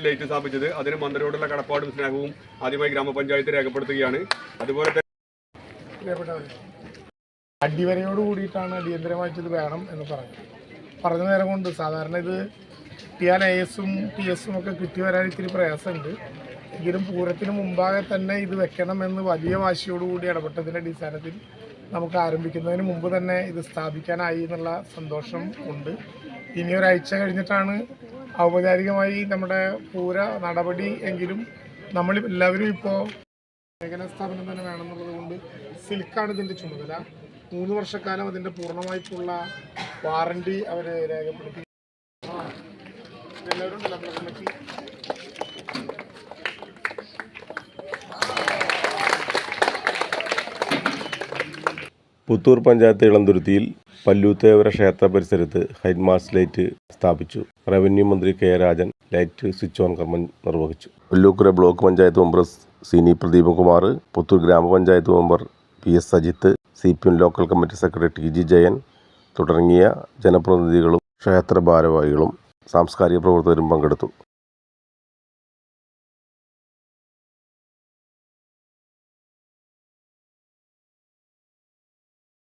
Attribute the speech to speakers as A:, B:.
A: Light സ്ഥാപിച്ചത്. അതിന് മന്ത്രിയോടുള്ള കടപ്പാടും സ്നേഹവും ആദ്യമായി ഗ്രാമപഞ്ചായത്ത് രേഖപ്പെടുത്തുകയാണ്. അതുപോലെ തന്നെ
B: അടിവരയോട് കൂടിയിട്ടാണ് അടിയന്തരമായിട്ട് ഇത് വേണം എന്ന് പറഞ്ഞ നേരം കൊണ്ട് സാധാരണ ഇത് കിട്ടിയാൽ AS-ഉം TS-ഉം ഒക്കെ കിട്ടി വരാൻ ഇത്തിരി പ്രയാസമുണ്ട്. എങ്കിലും പൂരത്തിന് മുമ്പാകെ തന്നെ ഇത് വെക്കണമെന്ന് വലിയ വാശിയോടുകൂടി ഇടപെട്ടതിൻ്റെ അടിസ്ഥാനത്തിൽ നമുക്ക് ആരംഭിക്കുന്നതിന് മുമ്പ് തന്നെ ഇത് സ്ഥാപിക്കാനായി എന്നുള്ള സന്തോഷം ഉണ്ട്. ഇനി ഒരാഴ്ച കഴിഞ്ഞിട്ടാണ് ഔപചാരികമായി നമ്മുടെ പൂര നടപടി എങ്കിലും നമ്മൾ എല്ലാവരും ഇപ്പോൾ മേഖലാ സ്ഥാപനം തന്നെ വേണമെന്നുള്ളത് കൊണ്ട് സിൽക്കാണ് ഇതിൻ്റെ ചുമതല. 3 വർഷക്കാലം അതിൻ്റെ പൂർണ്ണമായിട്ടുള്ള വാറണ്ടി അവർ രേഖപ്പെടുത്തി. എല്ലാവരും നമ്മുടെ കമ്മിറ്റി
C: പുത്തൂർ പഞ്ചായത്ത് ഇളന്തുരുത്തിയിൽ പല്ലൂത്തേവര ക്ഷേത്ര പരിസരത്ത് ഹൈഡ്മാസ്റ്റ് ലൈറ്റ് സ്ഥാപിച്ചു. റവന്യൂ മന്ത്രി K Rajan light switch on കർമ്മം നിർവഹിച്ചു. പുല്ലൂക്കര ബ്ലോക്ക് പഞ്ചായത്ത് മെമ്പർ സിനി പ്രദീപകുമാർ, പുത്തൂർ ഗ്രാമപഞ്ചായത്ത് member PS Sajith, CPM local committee secretary TG Jayan തുടങ്ങിയ ജനപ്രതിനിധികളും ക്ഷേത്ര ഭാരവാഹികളും സാംസ്കാരിക പ്രവർത്തകരും പങ്കെടുത്തു.